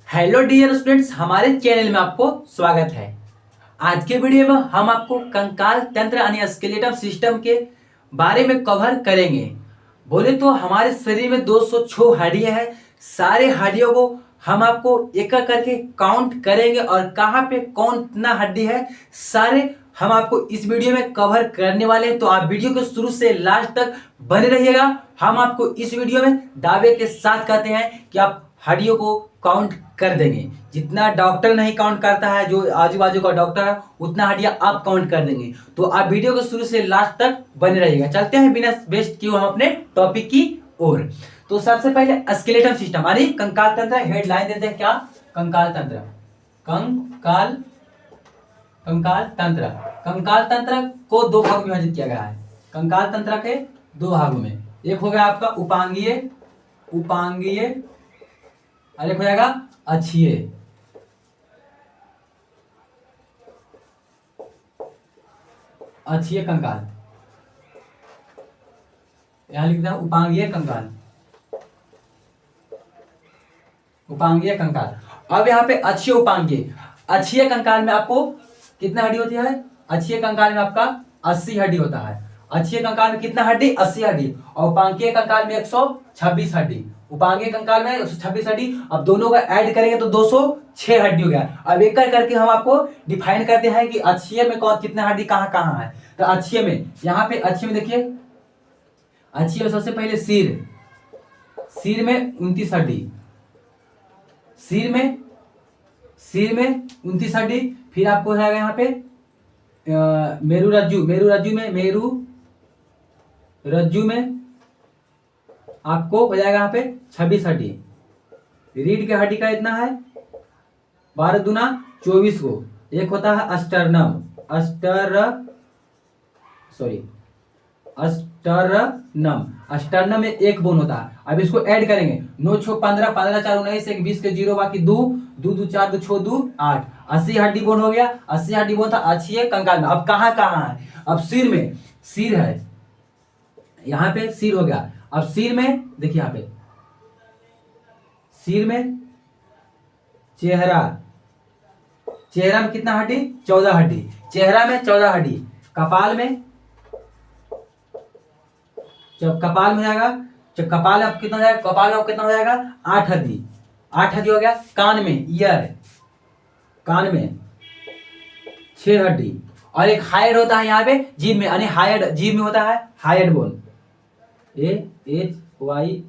Hello dear students, हमारे channel में आपको स्वागत है। आज के वीडियो में हम आपको कंकाल तंत्र यानी स्केलेटल सिस्टम के बारे में कवर करेंगे। बोले तो हमारे शरीर में 206 हड्डियां हैं। सारे हड्डियों को हम आपको एक एक करके काउंट करेंगे और कहाँ पे कौन कितना हड्डी है सारे हम आपको इस वीडियो में कवर करने वाले हैं। तो आप वीडियो को शुरू से लास्ट तक बने रहिएगा। हम आपको इस वीडियो में दावे के साथ कहते हैं कि आप हड्डियों को काउंट कर देंगे। जितना डॉक्टर नहीं काउंट करता है, जो आजू बाजू का डॉक्टर है, उतना हड्डियां आप काउंट कर देंगे। तो आप वीडियो को शुरू से लास्ट तक बने रहिएगा। चलते हैं बिना वेस्ट किए हम अपने टॉपिक की ओर। तो सबसे पहले स्केलेटल सिस्टम अरे कंकाल तंत्र हेडलाइन देते हैं क्या? कंकाल तंत्र। कंकाल कंकाल तंत्र कंकाल तंत्र को दो भागों में विभाजित किया गया है। कंकाल तंत्र के दो भागों में, एक हो गया आपका उपांगीय उपांगीय और एक हो जाएगा अक्षीय। अक्षीय कंकाल, यहां लिखते हैं उपांगीय कंकाल। उपांगीय कंकाल। अब यहाँ पे अक्षीय उपांगीय। अक्षीय कंकाल में आपको कितना हड्डी होती है? अक्षीय कंकाल में आपका 80 हड्डी होता है। अक्षीय कंकाल में कितना हड्डी? 80 हड्डी। और उपांगीय कंकाल में 126 हड्डी। उपांगीय कंकाल में 126 हड्डी। अब दोनों का ऐड करेंगे तो 206 हड्डी हो गया। अब एक करके हम आपको डिफाइन करते हैं कि अक्षीय में कौन कितना हड्डी कहाँ कहाँ है। तो अक्षीय में, यहाँ पे अक्षीय में देखिए, अक्षीय में सबसे पहले सिर। सिर में 29 हड्डी। सिर में 29 हड्डी। फिर आपको हो जाएगा यहाँ पे मेरु रज्जु में आपको हो जाएगा यहाँ पे 26 हड्डी। रीढ़ के हड्डी का इतना है 12 दूना 24 को। एक होता है अस्टर्नम अस्टर्नम में एक बोन होता है। अब इसको ऐड करेंगे, 9 6 15 15 4 19 1 20 के 0 बाकी 2 2 2 4 2 6 2 8 80 हड्डी बोन हो गया। 80 हड्डी बोन था अक्षीय कंकाल में। अब कहाँ कहाँ है? अब सिर में, सिर है यहाँ पे, सिर हो गया। अब सिर में देखिए, यहाँ पे सिर में चेहरा में कितना हड्डी? 14 हड्डी। चेहरा में 14 हड्डी। कपाल में, जब कपाल में जाएगा, जब कपाल अब कितना हो जाएगा? कपाल में कितना हो जाएगा? 8 हड्डी। 8 हड्डी हो गया। कान में, ईयर, कान में 6 हड्डी। और एक हाइड होता है यहाँ पे जीभ में, यानी हाइड, जीभ में होता है hide bone. AHYOID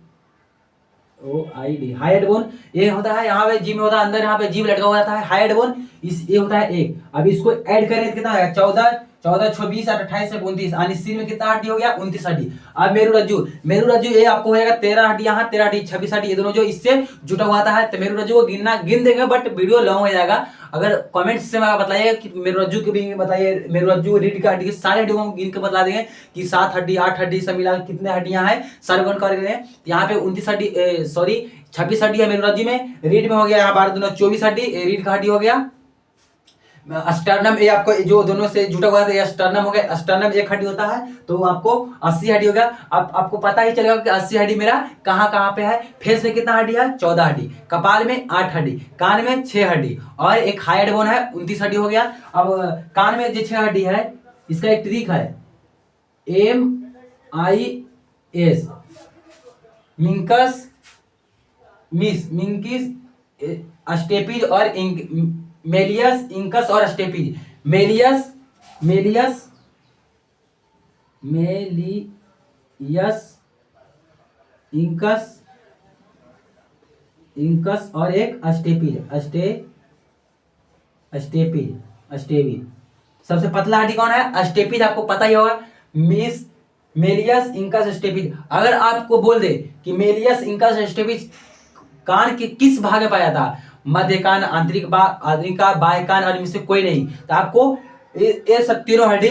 hide bone. ये होता है यहाँ पे जीभ में होता है, अंदर यहाँ पे जीभ लटका हुआ रहता है हाइड बोन। इस ये होता है एक। अब इसको ऐड करें तो कितना आएगा? 14 14 26 8 28 से 29, यानी सिर में कितना हड्डी हो गया? 29 हड्डी। अब मेरु रज्जु ये आपको हो जाएगा 13 हड्डी, यहाँ 13 हड्डी 26 हड्डी, ये दोनों जो इससे जुटा हुआ है। तो मेरु रज्जु को गिन देंगे, बट वीडियो लॉन्ग हो जाएगा। अगर कमेंट्स से बताइए कि मेरु रज्जु की भी बताइए, मेरु रज्जु रीढ़ की हड्डी की सारी हड्डियों को गिन के बता देंगे कि 7 हड्डी 8 हड्डी सब मिला कितने हड्डियां हैं, सारे गण करेंगे। यहाँ पे 29 हड्डी 26 हड्डी है मेरु रज्जु में। रीढ़ में हो गया यहाँ 12 दूना 24 हड्डी, रीढ़ का हड्डी हो गया। स्टर्नम ये आपको जो दोनों से जुटा हुआ था, ये स्टर्नम हो गया। स्टर्नम एक हड्डी होता है, तो आपको 80 हड्डी हो गया। अब आपको पता ही चलेगा कि 80 हड्डी मेरा कहाँ कहाँ पे है। फेस में कितना हड्डी है? 14 हड्डी। कपाल में 8 हड्डी। कान में 6 हड्डी और एक हाइड बोन है, 29 हड्डी हो गया। अब कान में जो 6 हड्डी है, इसका एक ट्रिक है, MIS मिंकिस स्टेपिज और मेलियस इंकस और स्टेपिज। मेलियस इंकस और एक स्टेपिज। सबसे पतला हड्डी कौन है? स्टेपिज। आपको पता ही होगा, मेलियस इंकस स्टेपिज। अगर आपको बोल दे कि मेलियस इंकस स्टेपिज कान के किस भाग में पाया था, मध्य कान, आंतरिक कान, बाह्य कान और इनमें से कोई नहीं, तो आपको ये सब तीनों हड्डी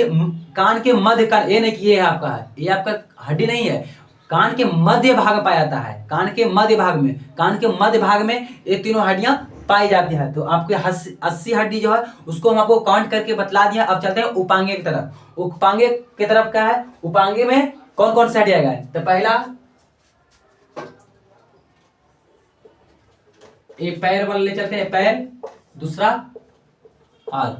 कान के मध्य कान, ये नहीं कि ये है आपका है, ये आपका हड्डी नहीं है, कान के मध्य भाग में पाया जाता है। कान के मध्य भाग में ये तीनों हड्डियां पाई जाती है। तो आपके 80 हड्डी जो है उसको हम आपको काउंट करके बतला दिया। अब चलते हैं उपांगे की तरफ। उपांगे की तरफ क्या है? उपांगे में कौन कौन सा हड्डी आएगा? तो पहला एक पैर वाला ले चलते हैं, पैर, दूसरा हाथ,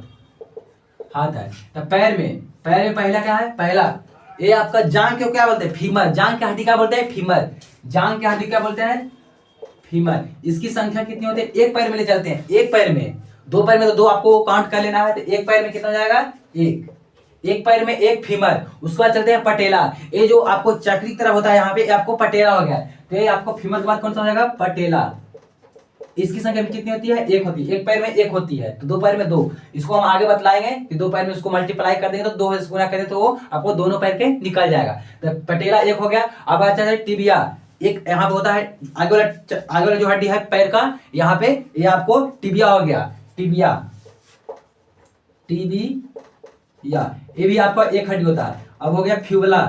हाथ है। तो पैर में पहला क्या है, पहला ये आपका जांग को क्या बोलते हैं, फीमर। जांग की हड्डी क्या बोलते हैं, फीमर। जांग की हड्डी क्या बोलते हैं, फीमर। इसकी संख्या कितनी होती है, एक पैर में ले चलते हैं, एक पैर में, दो पैर में तो दो आपको काउंट कर लेना है, तो एक पैर में कितना हो जाएगा, एक। एक पैर में एक फीमर। उसके बाद चलते हैं पटेला। ये जो आपको चक्री की तरह होता है यहाँ पे, ये आपको पटेला हो गया। तो ये आपको फीमर के बाद कौन सा हो जाएगा, पटेला। इसकी संख्या भी कितनी होती है, एक होती है। एक पैर में एक होती है, तो दो पैर में दो। इसको हम आगे बतलाएंगे कि दो पैर में उसको मल्टीप्लाई कर देंगे तो दो से गुना करें तो वो आपको दोनों पैर के निकल जाएगा। तो पटेला एक हो गया। अब आता है टिबिया। एक यहाँ पे होता है आगे वाला जो हड्डी है पैर का, यहाँ पे ये आपको टिबिया हो गया, टिबिया, टिबिया। ये भी आपका एक हड्डी होता है। अब हो गया फ्यूबला,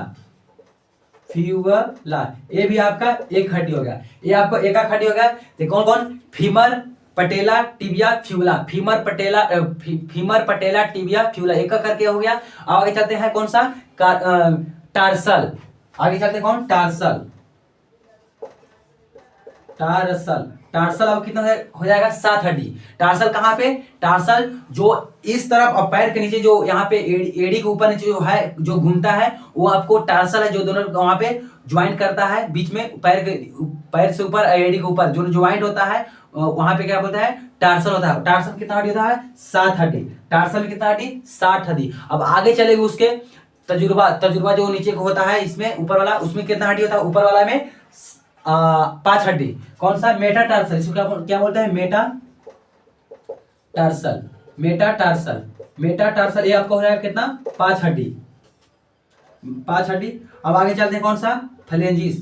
फ्यूबला, ये भी आपका एक हड्डी हो गया। ये आपको एक हड्डी हो गया। तो कौन कौन, फीमर, पटेला, टिबिया, फ्यूबला। फीमर, पटेला, फीमर, पटेला, टिबिया, फ्यूबला, एक करके हो गया। अब आगे चलते हैं कौन सा, टार्सल। आगे चलते हैं कौन, टार्सल, टार्सल। टार्सल अब कितना हो जाएगा, 7 हड्डी। टार्सल कहाँ पे, टार्सल जो इस तरफ और पैर के नीचे जो यहाँ पे एड़ी के ऊपर नीचे जो है जो घूमता है वो आपको टार्सल है, जो दोनों वहां पे ज्वाइंट करता है बीच में, पैर से ऊपर एड़ी के ऊपर जो ज्वाइंट होता है वहां पे क्या बोलता है, टार्सल होता है। टार्सल कितना हड्डी होता है, 7 हड्डी। टार्सल में कितना हड्डी, 60 हड्डी। अब आगे चलेगी उसके तजुर्बा जो नीचे को होता है, इसमें ऊपर वाला, उसमें कितना हड्डी होता है, ऊपर वाला में 5 हड्डी। कौन सा, मेटा टार्सल। इसको क्या बोलते हैं, Meta tarsal, Meta tarsal, Meta tarsal. ये आपको हो जाएगा कितना, 5 हड्डी, 5 हड्डी। अब आगे चलते हैं कौन सा, फ्लेंजिस,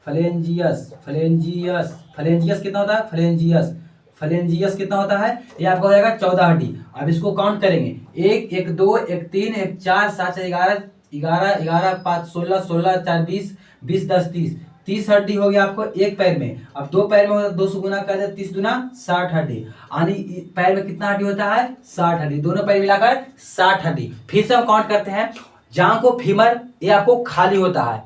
फ्लेंजियस, फ्लेंजियस, फ्लेंजियस कितना होता है, फ्लेंजियस, फ्लेंजियस कितना होता है, ये आपको हो जाएगा 14 हड्डी। अब इसको काउंट करेंगे, 1 1 2 1 3 1 4 7 11 11 11 5 16 16 4 20 20 10 30 30 हड्डी हो गया आपको एक पैर में। अब दो पैर में होता है, 2 से गुना कर दे, 30 दुना 60 हड्डी। यानी पैर में कितना हड्डी होता है, 60 हड्डी। दोनों पैर मिलाकर 60 हड्डी। फिर से हम काउंट करते हैं। जांग को फीमर, ये आपको खाली होता है।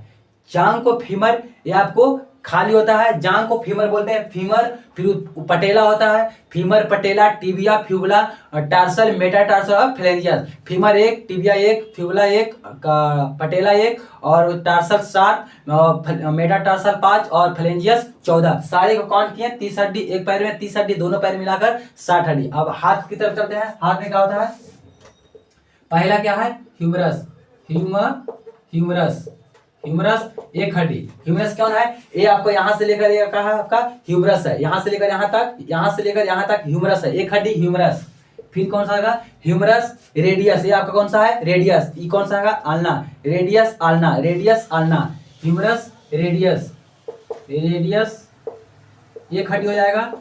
जांग को फीमर, ये आपको खाली होता है। जांग को फीमर बोलते हैं, फीमर। फिर पटेला होता है, फीमर, पटेला, टिबिया, फ्यूबला, टार्सल, मेटाटार्सल और फ्लेंजियस। फीमर 1, टिबिया 1, फ्यूबला 1, पटेला 1 और टार्सल 7, मेटाटार्सल 5 और फ्लेंजियस 14। सारे को काउंट किए, 30 हड्डी एक पैर में, 30 हड्डी दोनों पैर मिलाकर 60 हड्डी। अब हाथ की तरफ चलते हैं। हाथ में क्या होता है, पहला क्या है, ह्यूमरस, ह्यूमरस, ह्यूमरस एक हड्डी। ह्यूमरस कौन है, ये आपको यहां से लेकर ये कहा आपका ह्यूमरस है, यहां से लेकर यहां तक, यहां से लेकर यहां तक ह्यूमरस है, एक हड्डी ह्यूमरस। फिर कौन सा आएगा, ह्यूमरस रेडियस, ये आपका कौन सा है, रेडियस। ये कौन सा आएगा, ulna, radius ulna, radius ulna, humerus radius, radius एक हड्डी हो जाएगा।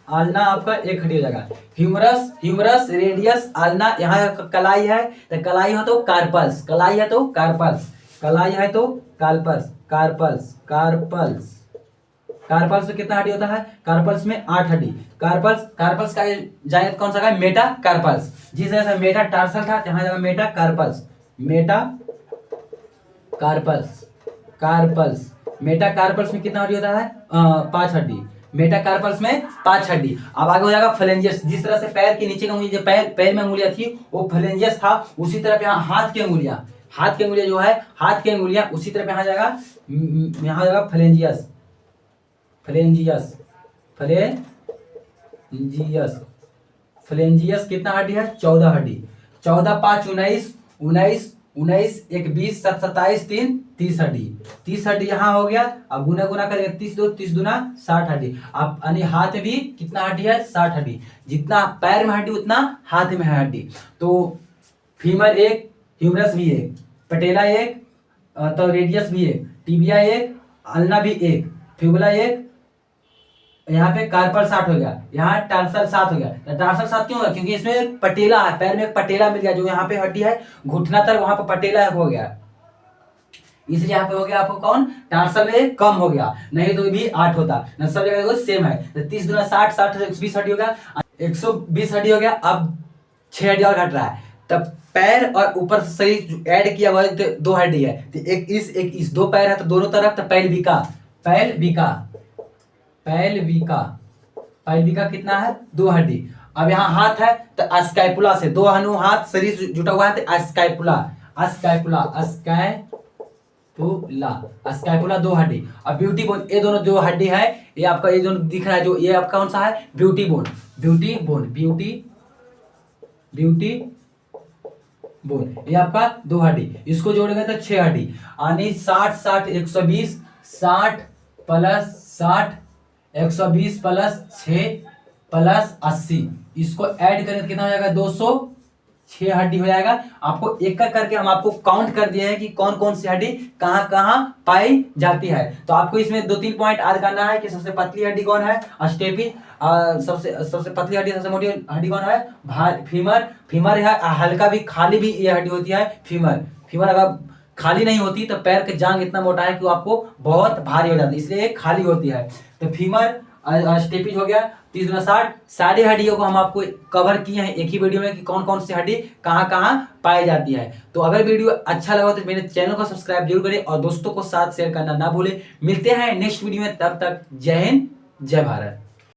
आल्ना आपका एक हड्डी हो जाएगा। Humerus, humerus, radius, ulna. यहाँ कलाई है तो कलाई है तो कार्पल्स, कलाई है तो कार्पल्स, कलाई है तो कार्पल्स, कार्पल्स, कार्पल्स। कार्पल्स में कितना हड्डी होता है, कार्पल्स में 8 हड्डी। कार्पल्स, कार्पल्स का जाए कौन सा है, मेटा कार्पल्स। जिस तरह से मेटा टार्सल था यहाँ जाएगा metacarpals, metacarpals, carpals. Metacarpals में कितना हड्डी होता है, 5 हड्डी। मेटाकार्पल्स में 5 हड्डी। अब आगे हो जाएगा फ्लेंजियस। जिस तरह से पैर के नीचे की उंगली, पैर में उंगलियां थी वो फ्लेंजियस था, उसी तरफ यहाँ हाथ की उंगलियां, हाथ की उंगलियां जो है, हाथ की उंगलियां उसी तरफ यहाँ जाएगा, यहाँ जाएगा फ्लेंजियस, फ्लेंजियस, फ्लेंजियस, फ्लेंजियस। कितना हड्डी है, 14 हड्डी। 14 5 19 19 19 1 20 7 27 3 30 हड्डी। 30 हड्डी यहाँ हो गया। अब गुना गुना करेंगे, 30 2 30 दुना 60 हड्डी। अब यानी हाथ में भी कितना हड्डी है, 60 हड्डी। जितना पैर में हड्डी उतना हाथ में है हड्डी। तो फीमर 1, ह्यूमरस भी 1, पटेला 1, तो रेडियस भी 1, टिबिया 1, अल्ना भी 1, फ्यूबला 1, यहाँ पे कार्पल 60 हो गया, यहाँ टार्सल 7 हो गया। टार्सल 7 क्यों होगा, क्योंकि इसमें पटेला है, पैर में पटेला मिल गया, जो यहाँ पे हड्डी है घुटना तक वहां पे पटेला हो गया, इसलिए यहाँ पे हो गया आपको कौन, टार्सल में कम हो गया, नहीं तो भी 8 होता न, सब जगह सेम है। तो 30 दुना 60, 60 120 हड्डी हो गया, 120 हड्डी हो गया। अब 6 हड्डी और घट रहा है, तब पैर और ऊपर शरीर ऐड किया हुआ है तो 2 हड्डी है, तो एक इस 2 पैर है तो दोनों तरफ, तो पैर भी का पैलविका, पैलविका, पैलविका कितना है? 2 हड्डी। अब यहाँ हाथ है तो स्कैपुला से 2 हाथ शरीर जुटा हुआ है तो स्कैपुला, स्कैपुला, स्कैपुला, स्कैपुला 2 हड्डी। अब ब्यूटी बोन, ये दोनों जो हड्डी है ये आपका, ये दोनों दिख रहा है जो, ये आपका कौन सा है? Beauty bone, beauty bone, beauty bone, ये आपका 2 हड्डी। इसको जोड़ेगा तो 6 हड्डी, यानी 60 60 120, 60 प्लस 60 120 प्लस 6 प्लस 80, इसको ऐड करें तो कितना हो जाएगा? 206 हड्डी हो जाएगा। आपको एक एक करके हम आपको काउंट कर दिए हैं कि कौन कौन सी हड्डी कहाँ कहाँ पाई जाती है। तो आपको इसमें 2-3 पॉइंट याद करना है कि सबसे पतली हड्डी कौन है? स्टेपी। सबसे पतली हड्डी, सबसे मोटी हड्डी कौन है? फीमर। फीमर है हल्का भी, खाली भी ये हड्डी होती है फीमर। फीमर अगर खाली नहीं होती तो पैर के जांग इतना मोटा है कि वो आपको बहुत भारी हो जाता है, इसलिए खाली होती है। तो फीमर, स्टेपीज हो गया, 30 गुना 60, सारी हड्डियों को हम आपको कवर किए हैं एक ही वीडियो में कि कौन कौन सी हड्डी कहाँ कहाँ पाई जाती है। तो अगर वीडियो अच्छा लगा तो मेरे चैनल को सब्सक्राइब जरूर करें और दोस्तों को साथ शेयर करना ना भूलें। मिलते हैं नेक्स्ट वीडियो में, तब तक जय हिंद, जय भारत।